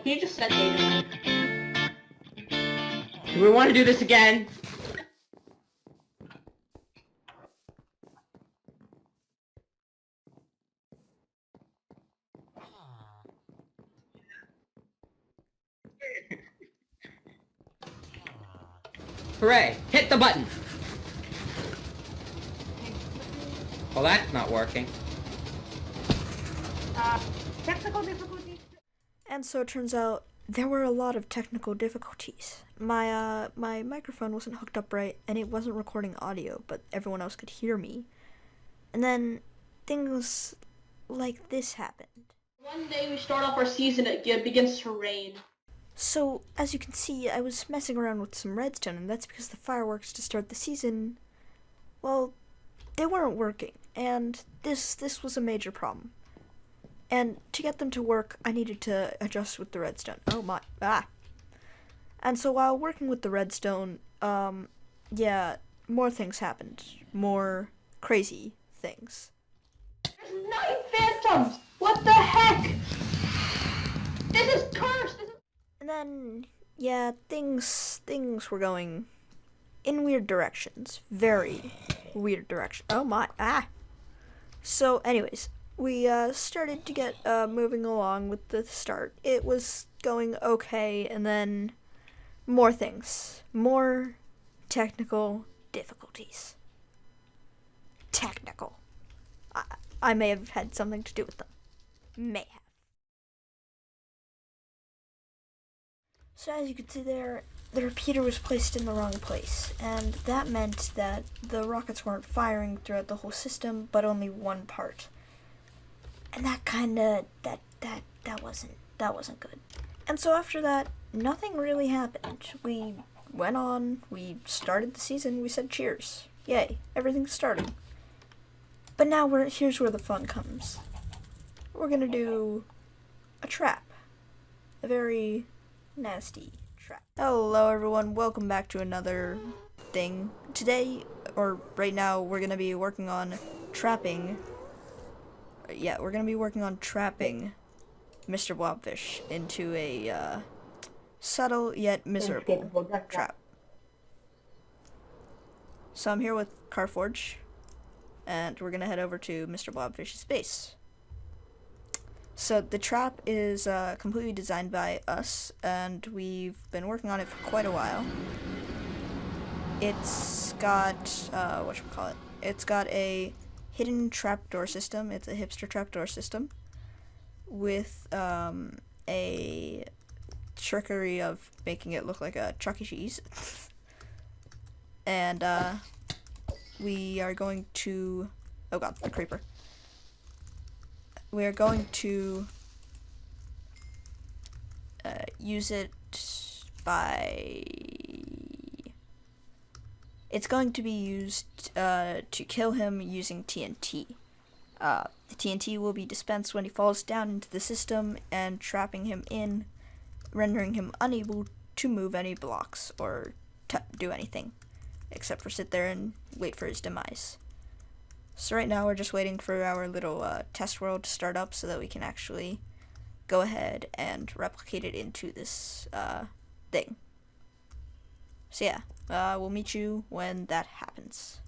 He just said data. Do we want to do this again? Hooray! Hit the button! Well, that's not working. Technical difficulties. And so it turns out there were a lot of technical difficulties. My microphone wasn't hooked up right, and it wasn't recording audio, but everyone else could hear me. And then things like this happened. One day we start off our season, it begins to rain. So, as you can see, I was messing around with some redstone, and that's because the fireworks to start the season, well, they weren't working, and this was a major problem. And to get them to work, I needed to adjust with the redstone. Oh my, And so while working with the redstone, yeah, more things happened. More crazy things. There's 9 phantoms! What the heck? This is cursed! And then, yeah, things were going in weird directions. Very weird direction. Oh my, So anyways, we started to get moving along with the start. It was going okay, and then more things. More technical difficulties. Technical. I may have had something to do with them. May have. So as you can see there, the repeater was placed in the wrong place, and that meant that the rockets weren't firing throughout the whole system, but only one part. And that kinda, that wasn't good. And so after that, nothing really happened. We went on, we started the season, we said cheers. Yay, everything's starting. But now here's where the fun comes. We're gonna do a trap. A very nasty trap. Hello everyone, welcome back to another thing. Today, or right now, we're gonna be working on trapping. Yeah, we're gonna be working on trapping Mr. Blobfish into a subtle yet miserable trap. So I'm here with Carforge, and we're gonna head over to Mr. Blobfish's base. So the trap is completely designed by us, and we've been working on it for quite a while. It's got, whatchamacallit, it's got a hidden trapdoor system. It's a hipster trapdoor system with a trickery of making it look like a Chuck E. Cheese. And we are going to, oh god, the creeper. We are going to use it by... It's going to be used to kill him using TNT. The TNT will be dispensed when he falls down into the system and trapping him in, rendering him unable to move any blocks or do anything, except for sit there and wait for his demise. So right now we're just waiting for our little test world to start up so that we can actually go ahead and replicate it into this thing. So yeah, we'll meet you when that happens.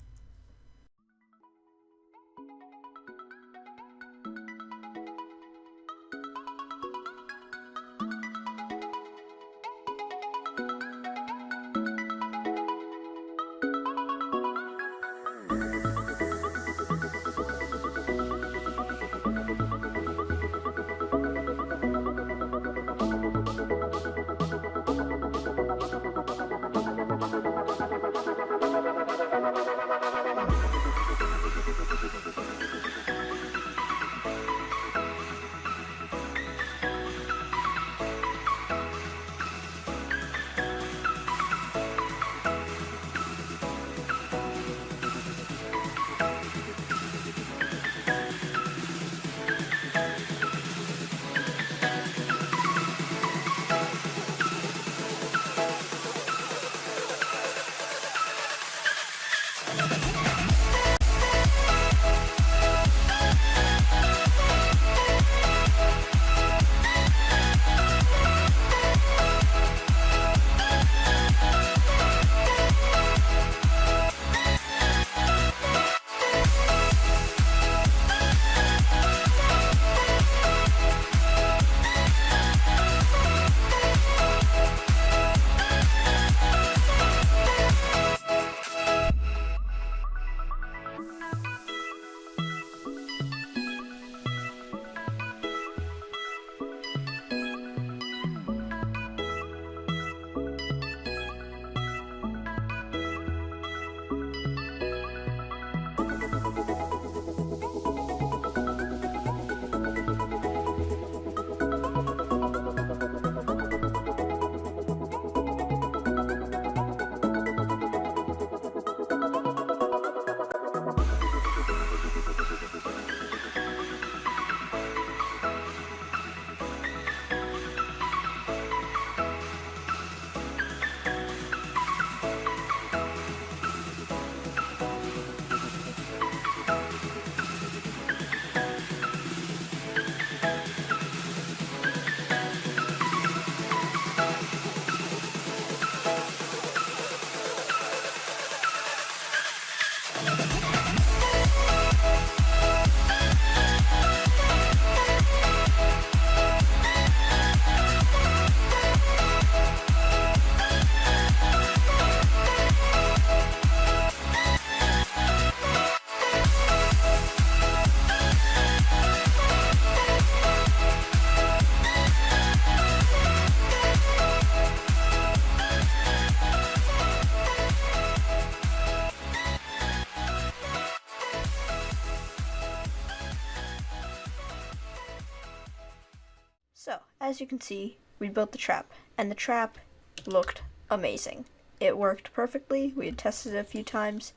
as you can see, we built the trap, and the trap looked amazing. It worked perfectly. We had tested it a few times,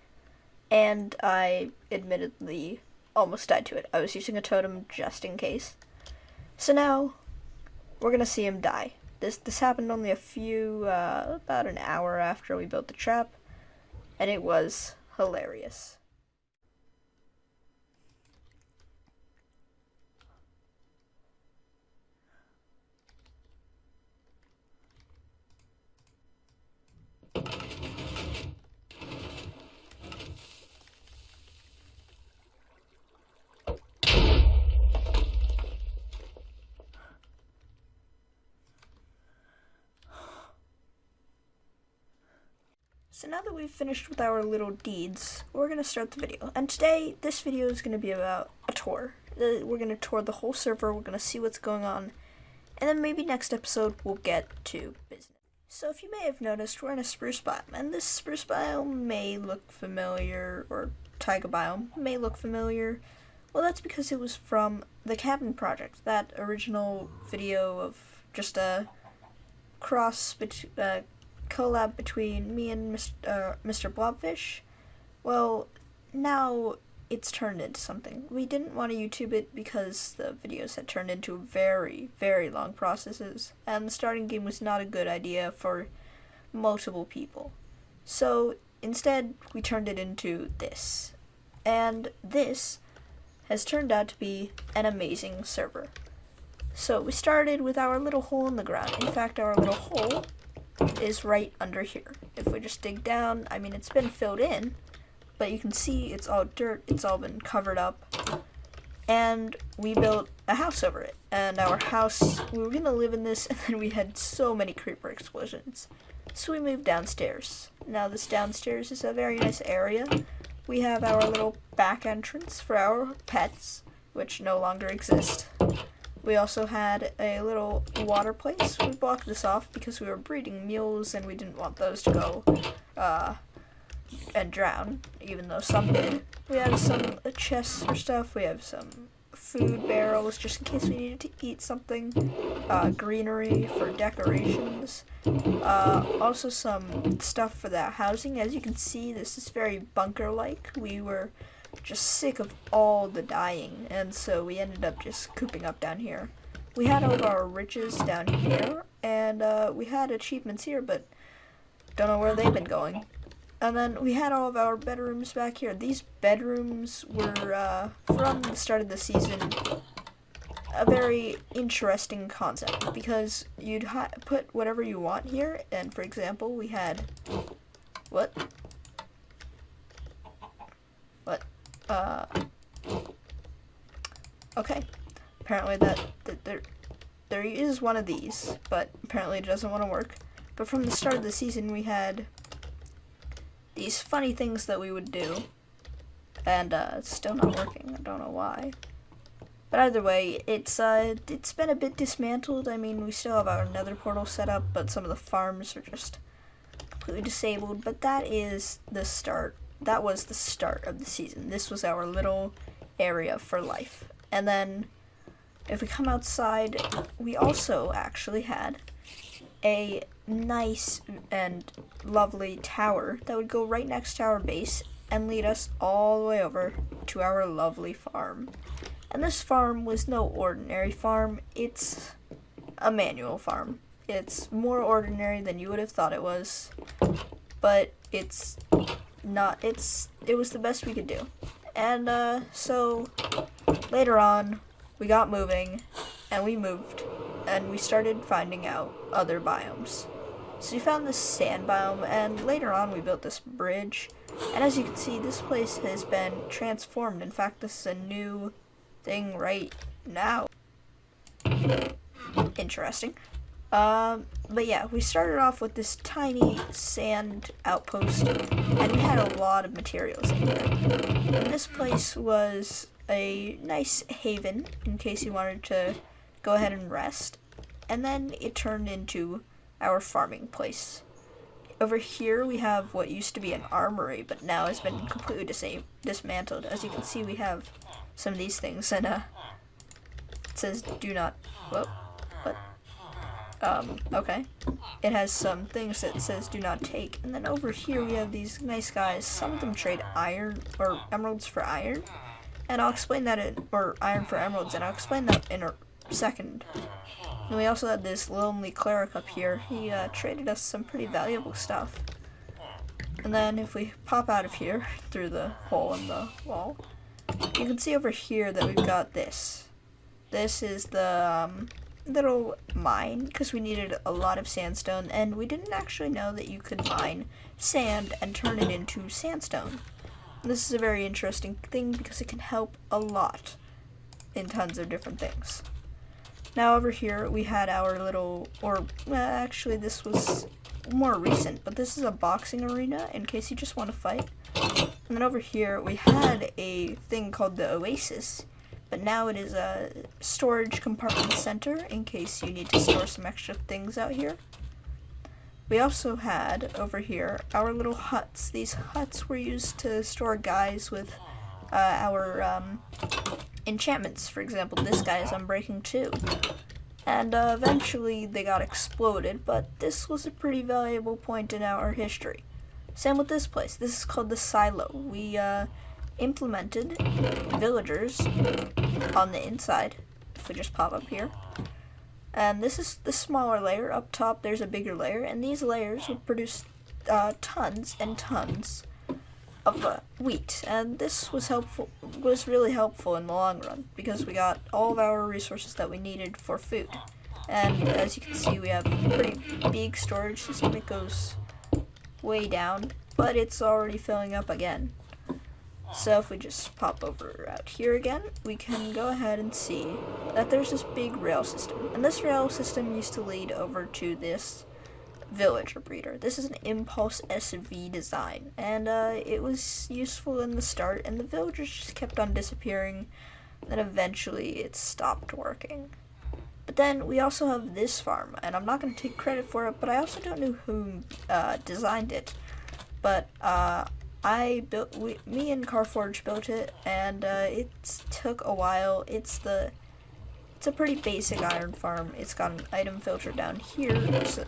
and I admittedly almost died to it. I was using a totem just in case. So now we're gonna see him die. This happened only about an hour after we built the trap, and it was hilarious. So now that we've finished with our little deeds, we're going to start the video. And today, this video is going to be about a tour. We're going to tour the whole server, we're going to see what's going on, and then maybe next episode we'll get to business. So if you may have noticed, we're in a spruce biome, and this spruce biome may look familiar, or taiga biome may look familiar. Well, that's because it was from the Cabin Project, that original video of just a collab between me and Mr. Blobfish. Well, now it's turned into something. We didn't want to YouTube it because the videos had turned into very, very long processes, and the starting game was not a good idea for multiple people. So instead, we turned it into this. And this has turned out to be an amazing server. So we started with our little hole in the ground. In fact, our little hole is right under here. If we just dig down, I mean, it's been filled in, but you can see it's all dirt, it's all been covered up, and we built a house over it. And our house, we were gonna live in this, and then we had so many creeper explosions, so we moved downstairs. Now this downstairs is a very nice area. We have our little back entrance for our pets, which no longer exist. We also had a little water place. We blocked this off because we were breeding mules and we didn't want those to go and drown, even though some did. We have some chests for stuff. We have some food barrels just in case we needed to eat something. Greenery for decorations. Also some stuff for the housing. As you can see, this is very bunker-like. We were just sick of all the dying, and so we ended up just cooping up down here. We had all of our riches down here, and we had achievements here, but don't know where they've been going. And then we had all of our bedrooms back here. These bedrooms were, from the start of the season, a very interesting concept, because you'd put whatever you want here, and for example, we had... What? Okay. Apparently there is one of these, but apparently it doesn't want to work. But from the start of the season, we had these funny things that we would do, and it's still not working. I don't know why. But either way, it's been a bit dismantled. I mean, we still have our nether portal set up, but some of the farms are just completely disabled. But that is the start. That was the start of the season. This was our little area for life. And then, if we come outside, we also actually had a nice and lovely tower that would go right next to our base and lead us all the way over to our lovely farm. And this farm was no ordinary farm. It's a manual farm. It's more ordinary than you would have thought it was, but it's not. It was the best we could do. And so later on, we got moving, and we moved, and we started finding out other biomes. So we found this sand biome, and later on we built this bridge. And as you can see, this place has been transformed. In fact, this is a new thing right now. Interesting. But yeah, we started off with this tiny sand outpost, and we had a lot of materials in here. And this place was a nice haven in case you wanted to go ahead and rest. And then it turned into our farming place. Over here we have what used to be an armory, but now has been completely dismantled. As you can see, we have some of these things, and it says do not, whoa, what? Okay. It has some things that says do not take. And then over here we have these nice guys. Some of them trade iron or emeralds for iron. And I'll explain that or iron for emeralds, and I'll explain that in a second. And we also had this lonely cleric up here. He traded us some pretty valuable stuff. And then if we pop out of here through the hole in the wall, you can see over here that we've got this. This is the little mine, because we needed a lot of sandstone, and we didn't actually know that you could mine sand and turn it into sandstone. And this is a very interesting thing because it can help a lot in tons of different things. Now over here we had our little, actually this was more recent, but this is a boxing arena in case you just want to fight. And then over here we had a thing called the Oasis, but now it is a storage compartment center in case you need to store some extra things out here. We also had over here our little huts. These huts were used to store guys with our enchantments. For example, this guy is Unbreaking 2. And eventually they got exploded, but this was a pretty valuable point in our history. Same with this place. This is called the silo. We implemented villagers on the inside. If we just pop up here. And this is the smaller layer. Up top there's a bigger layer, and these layers would produce tons and tons of wheat. And this was really helpful in the long run, because we got all of our resources that we needed for food. And as you can see, we have a pretty big storage system. It goes way down, but it's already filling up again. So if we just pop over out here again, we can go ahead and see that there's this big rail system. And this rail system used to lead over to this villager breeder. This is an Impulse SV design, and it was useful in the start, and the villagers just kept on disappearing, and eventually it stopped working. But then we also have this farm, and I'm not going to take credit for it, but I also don't know who designed it. But me and Carforge built it, and it took a while. It's a pretty basic iron farm. It's got an item filter down here, so,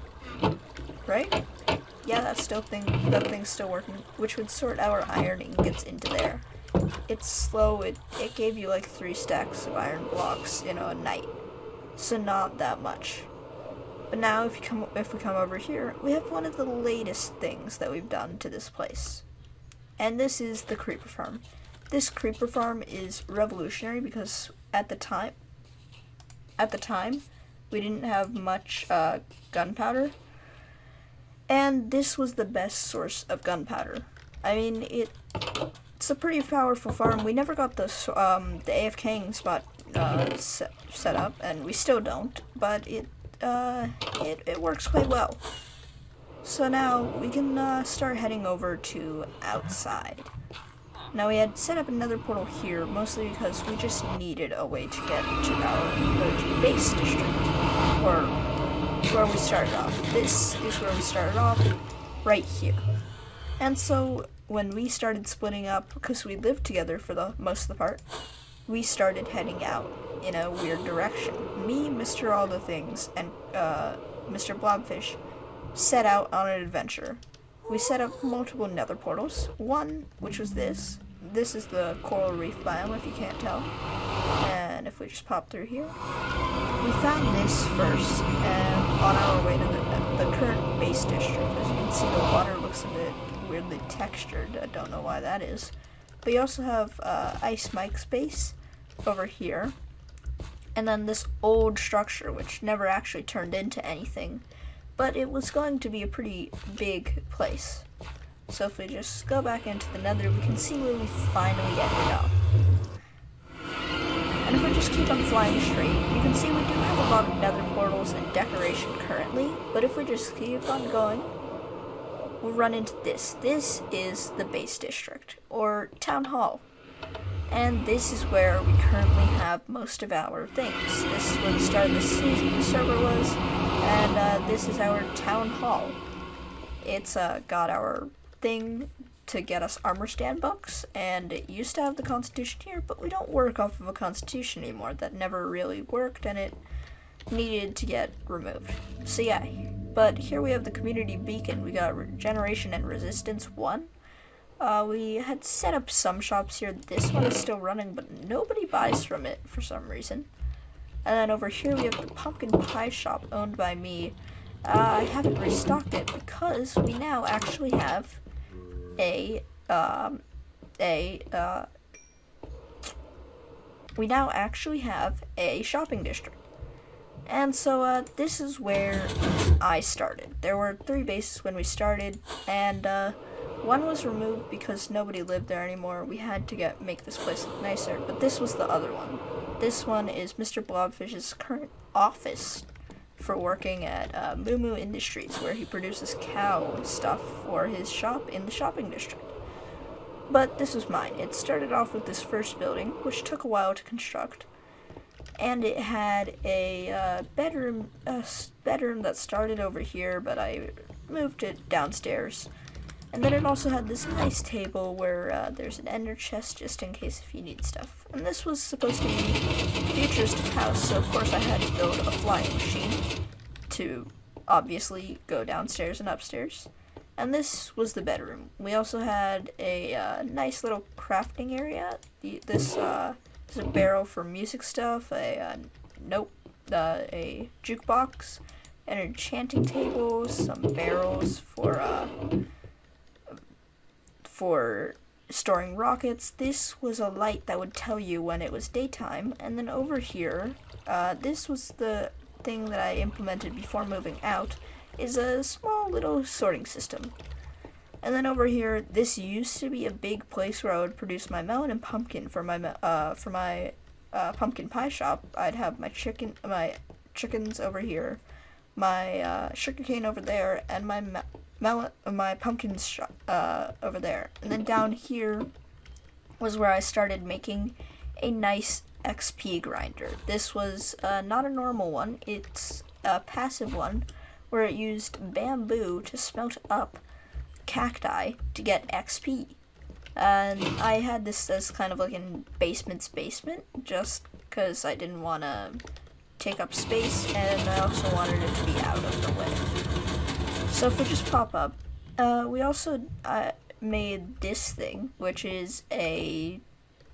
right? Yeah, that thing's still working, which would sort our iron ingots into there. It's slow. It gave you like 3 stacks of iron blocks, a night, so not that much. But now if we come over here, we have one of the latest things that we've done to this place. And this is the creeper farm. This creeper farm is revolutionary because at the time, we didn't have much gunpowder, and this was the best source of gunpowder. I mean, it's a pretty powerful farm. We never got the 𝐓𝐢𝐸𝐸 spot set up, and we still don't, but it works quite well. So now we can start heading over to outside. Now we had set up another portal here, mostly because we just needed a way to get to our base district, or where we started off. This is where we started off, right here. And so when we started splitting up, because we lived together for the most of the part, we started heading out in a weird direction. Me, Mr. All the Things, and Mr. Blobfish set out on an adventure. We set up multiple nether portals. One, which was this. This is the coral reef biome, if you can't tell. And if we just pop through here, we found this first, and on our way to the current base district. As you can see, the water looks a bit weirdly textured. I don't know why that is. But you also have 𝐓𝐢𝐸𝐸's base over here, and then this old structure, which never actually turned into anything, but it was going to be a pretty big place. So if we just go back into the nether, we can see where we finally ended up. And if we just keep on flying straight, you can see we do have a lot of nether portals and decoration currently, but if we just keep on going, we'll run into this. This is the base district, or town hall. And this is where we currently have most of our things. This is where the start of the server was, and this is our town hall. It's got our thing to get us armor stand books, and it used to have the constitution here, but we don't work off of a constitution anymore. That never really worked, and it needed to get removed. So yeah, but here we have the community beacon. We got regeneration and resistance 1. We had set up some shops here. This one is still running, but nobody buys from it for some reason. And then over here we have the pumpkin pie shop owned by me. I haven't restocked it because we now actually have a shopping district. And so this is where I started. There were 3 bases when we started, and one was removed because nobody lived there anymore. We had to make this place look nicer, but this was the other one. This one is Mr. Blobfish's current office for working at Moo Industries, where he produces cow stuff for his shop in the shopping district. But this was mine. It started off with this first building, which took a while to construct, and it had a bedroom that started over here, but I moved it downstairs. And then it also had this nice table where there's an ender chest just in case if you need stuff. And this was supposed to be a futuristic house, so of course I had to build a flying machine to obviously go downstairs and upstairs. And this was the bedroom. We also had a nice little crafting area. This is a barrel for music stuff, a jukebox, an enchanting table, some barrels for storing rockets. This was a light that would tell you when it was daytime. And then over here, this was the thing that I implemented before moving out, is a small little sorting system. And then over here, this used to be a big place where I would produce my melon and pumpkin for my pumpkin pie shop. I'd have my chickens over here, my sugarcane over there, and my pumpkins over there. And then down here was where I started making a nice XP grinder. This was not a normal one, it's a passive one where it used bamboo to smelt up cacti to get XP. And I had this as kind of like in basement's basement, just because I didn't want to take up space, and I also wanted it to be out of the way. So if we just pop up, we also made this thing, which is a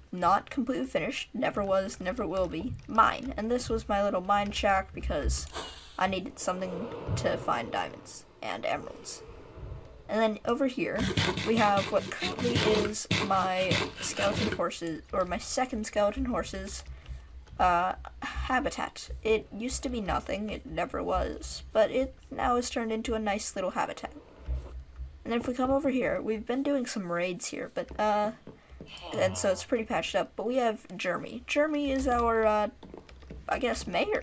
not completely finished, never was, never will be, mine. And this was my little mine shack because I needed something to find diamonds and emeralds. And then over here, we have what currently is my skeleton horses, or my second skeleton horse's habitat. It used to be nothing, it never was, but it now has turned into a nice little habitat. And then if we come over here, we've been doing some raids here, but and so it's pretty patched up, but we have Jeremy. Jeremy is our, I guess, mayor.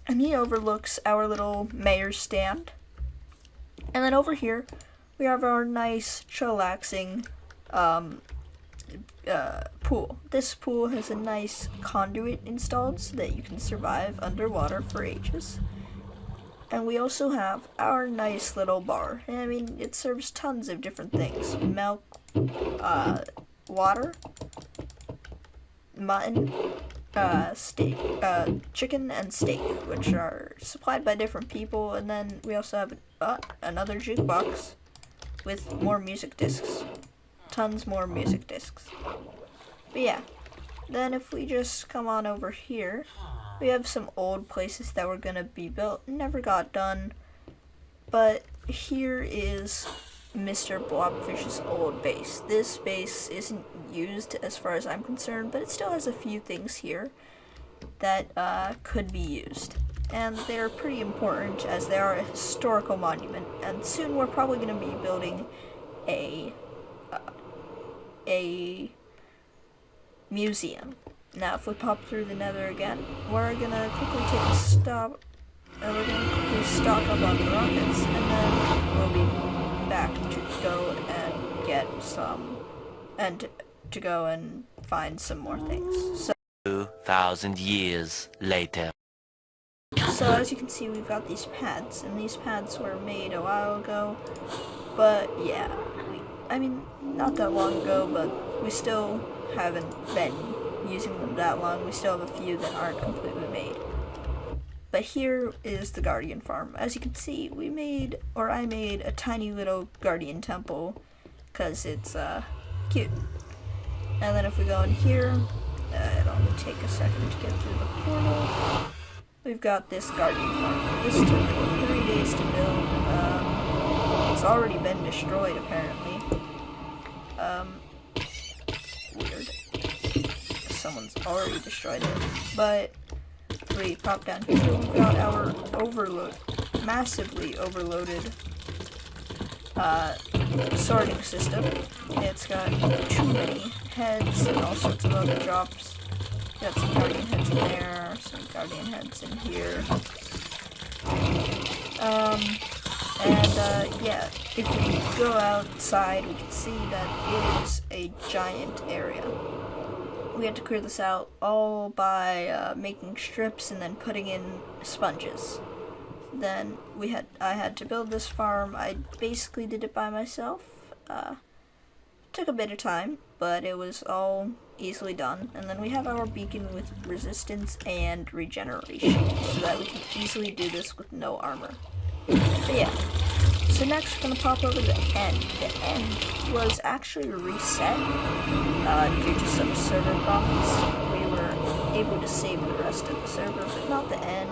And he overlooks our little mayor's stand. And then over here, we have our nice, chillaxing pool. This pool has a nice conduit installed so that you can survive underwater for ages. And we also have our nice little bar. And I mean, it serves tons of different things. Milk, water, mutton, steak, chicken and steak, which are supplied by different people. And then we also have another jukebox with more music discs. Tons more music discs. But yeah, then if we just come on over here, we have some old places that were gonna be built, never got done. But here is Mr. Blobfish's old base. This base isn't used as far as I'm concerned, but it still has a few things here that could be used. And they're pretty important as they are a historical monument. And soon we're probably going to be building a museum. Now if we pop through the nether again, we're going to quickly take a stop, and we're going to quickly stock up on the rockets, and then we'll be back to go and get some, and to go and find some more things. So 2,000 years later. So as you can see, we've got these pads, and these pads were made a while ago, but yeah, I mean, not that long ago, but we still haven't been using them that long. We still have a few that aren't completely made. But here is the Guardian Farm. As you can see, I made a tiny little Guardian Temple because it's cute. And then if we go in here, it'll only take a second to get through the portal. We've got this Guardian Farm. This took 3 days to build. It's already been destroyed apparently. Weird. Someone's already destroyed it. But if we pop down here, we've got our massively overloaded sorting system. It's got too many heads and all sorts of other jobs. Got some guardian heads in there, some guardian heads in here. Yeah, if we go outside, we can see that it is a giant area. We had to clear this out all by making strips and then putting in sponges. Then I had to build this farm. I basically did it by myself. Took a bit of time, but it was all easily done. And then we have our beacon with resistance and regeneration, so that we can easily do this with no armor. But yeah. So next we're gonna pop over to the end. The end was actually reset due to some server problems. We were able to save the rest of the server, but not the end.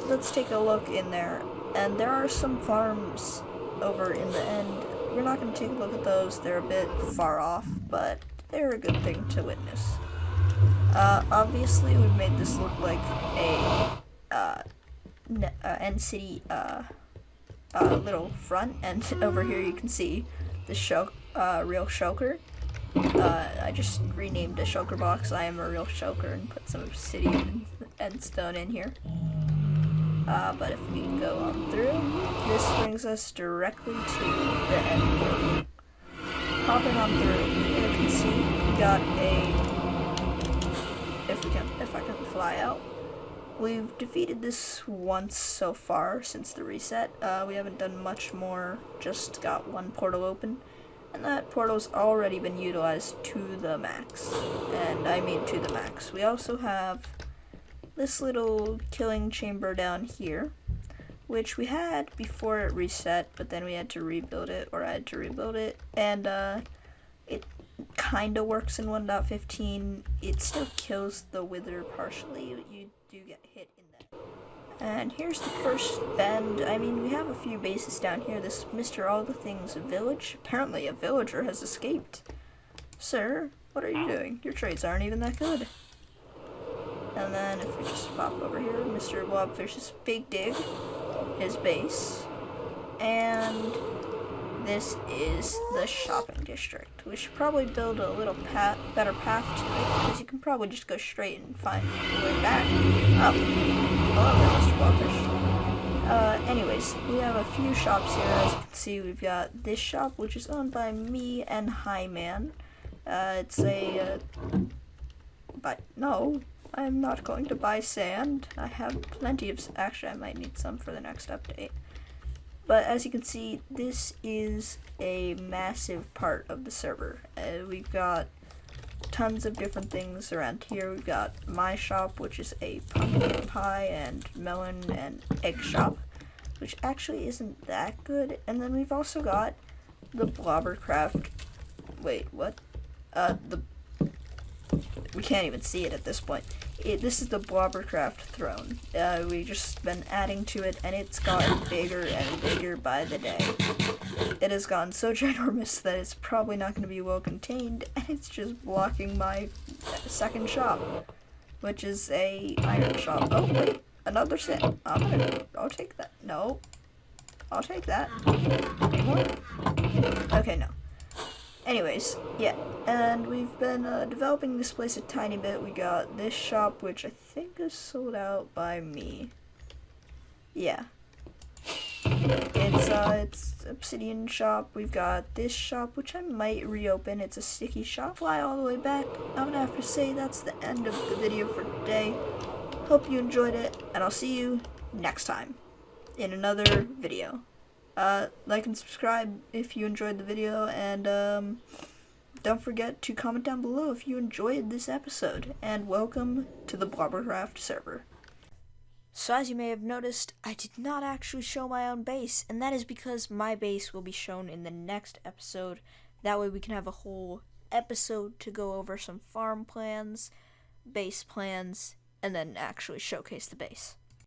Let's take a look in there. And there are some farms over in the end. We're not going to take a look at those. They're a bit far off, but they're a good thing to witness. Obviously, we've made this look like a end city little front, and over here you can see the real shulker. I just renamed a shulker box. I am a real shulker and put some obsidian and stone in here. But if we go on through, this brings us directly to the end. Hopping on through, here you can see we got if I can fly out. We've defeated this once so far since the reset. We haven't done much more, just got one portal open. And that portal's already been utilized to the max. And I mean to the max. We also have this little killing chamber down here, which we had before it reset, but then we had to rebuild it, or I had to rebuild it, and it kinda works in 1.15. It still kills the wither partially. You do get hit in that. And here's the first bend. I mean, we have a few bases down here. This Mr. All the Things village. Apparently a villager has escaped. Sir, what are you doing? Your trades aren't even that good. And then if we just pop over here, Mr. Blobfish's Big Dig, his base. And this is the shopping district. We should probably build a little better path to it, because you can probably just go straight and find the way back. Oh, hello there, Mr. Blobfish. Anyways, we have a few shops here. As you can see, we've got this shop, which is owned by me and Highman. It's a, but no. I'm not going to buy sand. I have plenty of, actually I might need some for the next update. But as you can see, this is a massive part of the server. We've got tons of different things around here. We've got my shop, which is a pumpkin pie and melon and egg shop, which actually isn't that good. And then we've also got the Blobercraft, wait, what? We can't even see it at this point. This is the Blobercraft throne. We've just been adding to it, and it's gotten bigger and bigger by the day. It has gotten so ginormous that it's probably not going to be well contained, and it's just blocking my second shop, which is a iron shop. Oh wait, another set. I'll take that. No, I'll take that. Any more? Okay, no. Anyways, yeah, and we've been developing this place a tiny bit. We got this shop, which I think is sold out by me. Yeah. It's obsidian shop. We've got this shop, which I might reopen. It's a sticky shop. Fly all the way back. I'm gonna have to say that's the end of the video for today. Hope you enjoyed it, and I'll see you next time in another video. Like and subscribe if you enjoyed the video, and don't forget to comment down below if you enjoyed this episode, and welcome to the Blobercraft server. So as you may have noticed, I did not actually show my own base, and that is because my base will be shown in the next episode. That way we can have a whole episode to go over some farm plans, base plans, and then actually showcase the base.